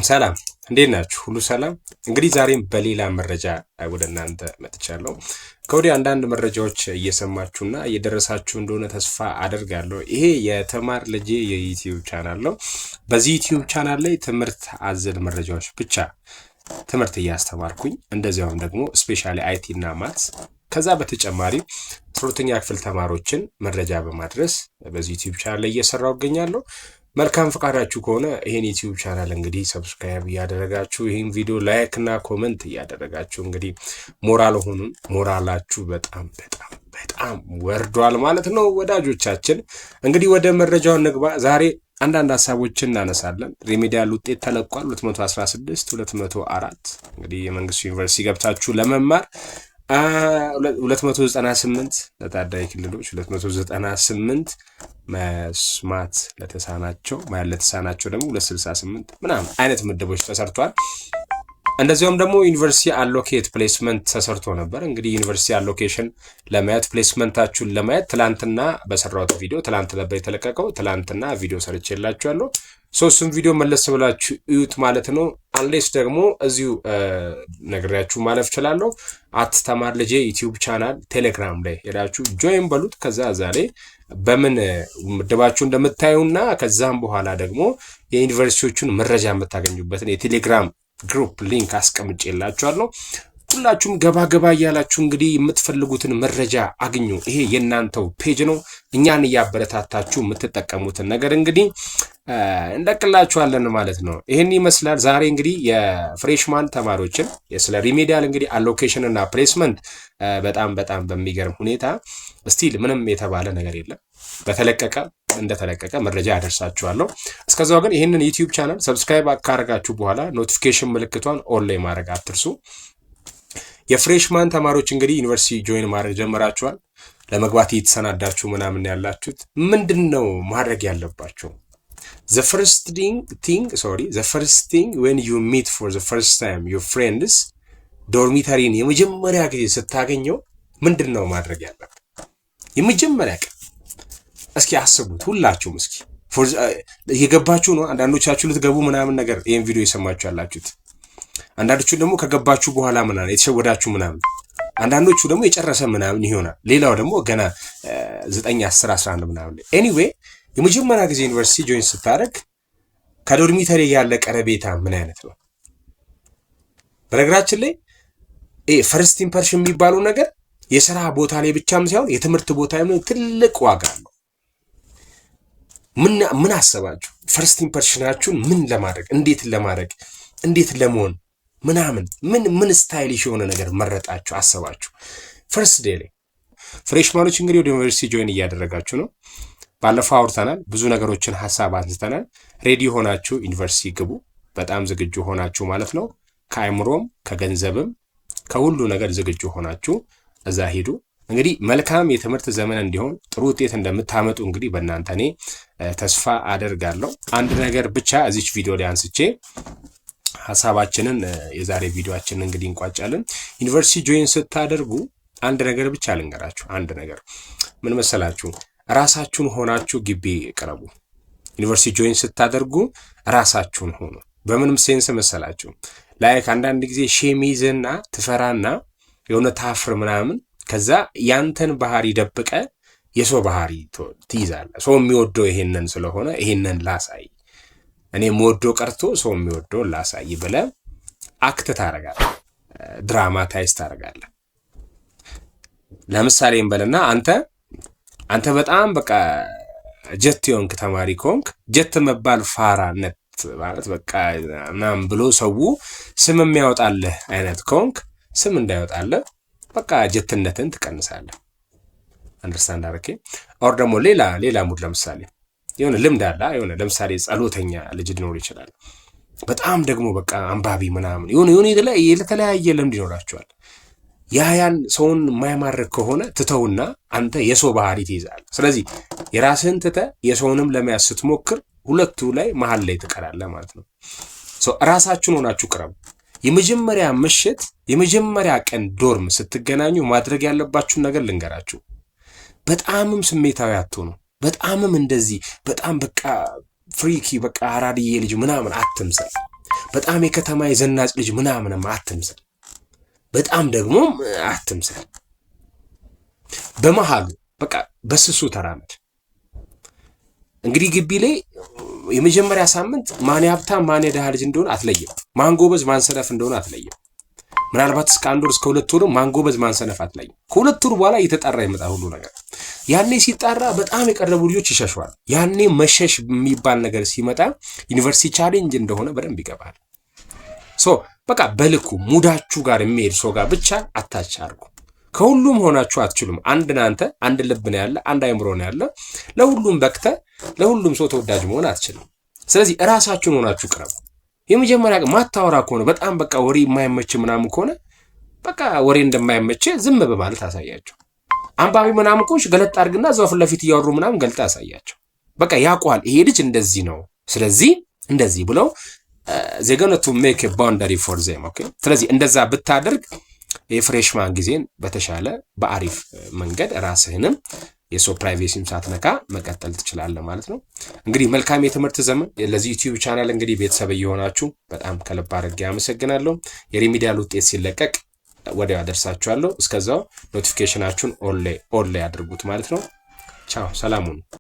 ሰላም እንዴት ናችሁ? ሁሉ ሰላም። እንግዲህ ዛሬም በሌላ መረጃ ወደ እናንተ መጥቻለሁ። ከወዲህ አንዳንድ መረጃዎች እየሰማችሁና እየደረሳችሁ እንደሆነ ተስፋ አደርጋለሁ። ይሄ የተማር ልጄ የዩቲዩብ ቻናል ነው። በዚህ ዩቲዩብ ቻናል ላይ ትምህርት አዘል መረጃዎች ብቻ ትምህርት እያስተማርኩኝ እንደዚያውም ደግሞ ስፔሻሊ አይቲ እና ማትስ ከዛ በተጨማሪ 12ኛ ክፍል ተማሪዎችን መረጃ በማድረስ በዚህ ዩቲዩብ ቻናል ላይ እየሰራው እገኛለሁ። መልካም ፈቃዳችሁ ከሆነ ይሄን ዩቲዩብ ቻናል እንግዲህ ሰብስክራይብ እያደረጋችሁ ይሄን ቪዲዮ ላይክ እና ኮሜንት እያደረጋችሁ እንግዲህ ሞራል ሆኑን። ሞራላችሁ በጣም ወርዷል ማለት ነው ወዳጆቻችን። እንግዲህ ወደ መረጃው እንግባ። ዛሬ አንዳንድ ሀሳቦችን እናነሳለን። ሪሜዲያል ውጤት ተለቋል 216 204 እንግዲህ የመንግስት ዩኒቨርሲቲ ገብታችሁ ለመማር 298 ለታዳጊ ክልሎች 298 መስማት ለተሳናቸው ደግሞ 268 ምናምን አይነት ምድቦች ተሰርቷል። እንደዚያውም ደግሞ ዩኒቨርሲቲ አሎኬት ፕሌስመንት ተሰርቶ ነበር። እንግዲህ ዩኒቨርሲቲ አሎኬሽን ለማየት ፕሌስመንታችሁን ለማየት ትላንትና በሰራሁት ቪዲዮ ትላንት ነበር የተለቀቀው። ትላንትና ቪዲዮ ሰርቼላችኋለሁ። ሶስቱም ቪዲዮ መለስ ብላችሁ እዩት ማለት ነው። አንሌስ ደግሞ እዚሁ ነግሬያችሁ ማለፍ እችላለሁ። ተማር ልጄ ዩቲዩብ ቻናል ቴሌግራም ላይ ሄዳችሁ ጆይን በሉት። ከዛ ዛሬ በምን ምድባችሁ እንደምታዩና ከዛም በኋላ ደግሞ የዩኒቨርሲቲዎቹን መረጃ የምታገኙበትን የቴሌግራም ግሩፕ ሊንክ አስቀምጬላችኋለሁ። ሁላችሁም ገባ እያላችሁ እንግዲህ የምትፈልጉትን መረጃ አግኙ። ይሄ የእናንተው ፔጅ ነው። እኛን እያበረታታችሁ የምትጠቀሙትን ነገር እንግዲህ እንደቅላችኋለን ማለት ነው። ይሄን ይመስላል። ዛሬ እንግዲህ የፍሬሽማን ተማሪዎችን ስለ ሪሜዲያል እንግዲህ አሎኬሽን እና ፕሌስመንት በጣም በሚገርም ሁኔታ ስቲል ምንም የተባለ ነገር የለም። እንደተለቀቀ መረጃ ያደርሳችኋለሁ። እስከዛው ግን ይህንን ዩቲዩብ ቻናል ሰብስክራይብ ካረጋችሁ በኋላ ኖቲፊኬሽን ምልክቷን ኦን ላይ ማድረግ አትርሱ። የፍሬሽማን ተማሪዎች እንግዲህ ዩኒቨርሲቲ ጆይን ማድረግ ጀምራችኋል። ለመግባት እየተሰናዳችሁ ምናምን ያላችሁት ምንድነው ማድረግ ያለባችሁ? the first thing when you meet for the first time your friends ዶርሚተሪን የመጀመሪያ ጊዜ ስታገኘው ምንድነው ማድረግ ያለበት? የመጀመሪያ ቀን እስኪ አስቡት ሁላችሁም። እስኪ የገባችሁ ነው። አንዳንዶቻችሁ ልትገቡ ምናምን ነገር ይሄን ቪዲዮ የሰማችሁ ያላችሁት፣ አንዳንዶቹ ደግሞ ከገባችሁ በኋላ ምናምን የተሸወዳችሁ ምናምን፣ አንዳንዶቹ ደግሞ የጨረሰ ምናምን ይሆናል። ሌላው ደግሞ ገና 9 10 11 ምናምን። ኤኒዌይ የመጀመሪያ ጊዜ ዩኒቨርሲቲ ጆይን ስታደርግ ከዶርሚተሪ ያለ ቀረቤታ ምን አይነት ነው? በነገራችን ላይ ፈርስት ኢምፕሬሽን የሚባለው ነገር የሥራ ቦታ ላይ ብቻም ሳይሆን የትምህርት ቦታ ላይ ትልቅ ዋጋ አለው። ምን አሰባችሁ? ፈርስት ኢምፕሬሽናችሁን እንዴት ለመሆን ምናምን ምን ስታይሊሽ የሆነ ነገር መረጣችሁ አሰባችሁ? ፈርስት ዴይ ላይ ፍሬሽማኖች እንግዲህ ወደ ዩኒቨርሲቲ ጆይን እያደረጋችሁ ነው። ባለፈው አውርተናል፣ ብዙ ነገሮችን ሀሳብ አንስተናል። ሬዲ ሆናችሁ ዩኒቨርሲቲ ግቡ። በጣም ዝግጁ ሆናችሁ ማለት ነው። ከአይምሮም ከገንዘብም ከሁሉ ነገር ዝግጁ ሆናችሁ እዛ ሄዱ። እንግዲህ መልካም የትምህርት ዘመን እንዲሆን ጥሩ ውጤት እንደምታመጡ እንግዲህ በእናንተ እኔ ተስፋ አደርጋለሁ። አንድ ነገር ብቻ እዚች ቪዲዮ ላይ አንስቼ ሐሳባችንን የዛሬ ቪዲዮአችንን እንግዲህ እንቋጫለን። ዩኒቨርሲቲ ጆይን ስታደርጉ አንድ ነገር ብቻ ልንገራችሁ። አንድ ነገር ምን መሰላችሁ? ራሳችሁን ሆናችሁ ግቢ ቅረቡ። ዩኒቨርሲቲ ጆይን ስታደርጉ ራሳችሁን ሆኑ። በምንም ሴንስ መሰላችሁ? ላይክ አንዳንድ ጊዜ ሼሚዝና ትፈራና የሆነ ታፍር ምናምን፣ ከዛ ያንተን ባህሪ ደብቀ የሰው ባህሪ ትይዛለህ። ሰው የሚወደው ይሄንን ስለሆነ ይሄንን ላሳይ፣ እኔ የምወደው ቀርቶ ሰው የሚወደው ላሳይ ብለህ አክት ታደርጋለህ፣ ድራማታይዝ ታደርጋለህ። ለምሳሌ እንበልና አንተ በጣም በቃ ጀት የሆንክ ተማሪ ከሆንክ ጀት መባል ፋራነት ማለት በቃ ምናምን ብሎ ሰው ስም የሚያወጣልህ አይነት ከሆንክ ስም እንዳይወጣልህ በቃ ጀትነትን ትቀንሳለህ። አንደርስታንድ አረኬ? ኦር ደግሞ ሌላ ሙድ ለምሳሌ የሆነ ልምድ አለ። የሆነ ለምሳሌ ጸሎተኛ ልጅ ሊኖር ይችላል። በጣም ደግሞ በቃ አንባቢ ምናምን የሆነ የተለያየ ልምድ ይኖራቸዋል። ያን ሰውን የማይማርክ ከሆነ ትተውና አንተ የሰው ባህሪ ትይዛለህ። ስለዚህ የራስህን ትተህ የሰውንም ለመያዝ ስትሞክር ሁለቱ ላይ መሀል ላይ ትቀራለህ ማለት ነው። ራሳችሁን ሆናችሁ ቅረቡ። የመጀመሪያ ምሽት የመጀመሪያ ቀን ዶርም ስትገናኙ ማድረግ ያለባችሁን ነገር ልንገራችሁ። በጣምም ስሜታዊ አትሆኑ። በጣምም እንደዚህ በጣም በቃ ፍሪኪ በቃ አራድዬ ልጅ ምናምን አትምሰል። በጣም የከተማ የዘናጭ ልጅ ምናምንም አትምሰል፣ በጣም ደግሞ አትምሰል። በመሃሉ በቃ በስሱ ተራመድ። እንግዲህ ግቢ ላይ የመጀመሪያ ሳምንት ማን ሀብታም ማን የድሃ ልጅ እንደሆነ አትለይም። ማን ጎበዝ ማን ሰነፍ እንደሆነ አትለይም። ምናልባት እስከ 1 ወር እስከ 2 ወር ማን ጎበዝ ማን ሰነፍ አትለይም። ከ2 ወር በኋላ እየተጣራ ይመጣ ሁሉ ነገር። ያኔ ሲጣራ በጣም የቀረቡ ልጆች ይሸሸዋል። ያኔ መሸሽ የሚባል ነገር ሲመጣ ዩኒቨርሲቲ ቻሌንጅ እንደሆነ በደንብ ይገባል። በቃ በልኩ ሙዳችሁ ጋር የሚሄድ ሰው ጋር ብቻ አታች አድርጉ። ከሁሉም ሆናችሁ አትችሉም። አንድ ናንተ አንድ ልብ ነው ያለ፣ አንድ አይምሮ ነው ያለ። ለሁሉም በክተ ለሁሉም ሰው ተወዳጅ መሆን አትችልም። ስለዚህ እራሳችሁን ሆናችሁ ቅረቡ። የመጀመሪያ ማታወራ ከሆነ በጣም በቃ ወሬ የማይመች ምናምን ከሆነ በቃ ወሬ እንደማይመች ዝም በማለት አሳያቸው። አንባቢ ምናምን ኮሽ ገለጥ አድርግና እዛው ፊት ለፊት እያወሩ ምናምን ገልጣ አሳያቸው። በቃ ያቋል ይሄ ልጅ እንደዚህ ነው፣ ስለዚህ እንደዚህ ብለው they going to make a boundary for them okay። ስለዚህ እንደዛ ብታደርግ የፍሬሽማን ጊዜን በተሻለ በአሪፍ መንገድ ራስህንም የሰው ፕራይቬሲም ሳትነካ መቀጠል ትችላለህ ማለት ነው። እንግዲህ መልካም የትምህርት ዘመን። ለዚህ ዩቲዩብ ቻናል እንግዲህ ቤተሰብ እየሆናችሁ በጣም ከልብ አድርጌ አመሰግናለሁ። የሪሚዲያል ውጤት ሲለቀቅ ወዲያው አደርሳችኋለሁ። እስከዛው ኖቲፊኬሽናችሁን ኦል ላይ አድርጉት ማለት ነው። ቻው፣ ሰላም ሁኑ።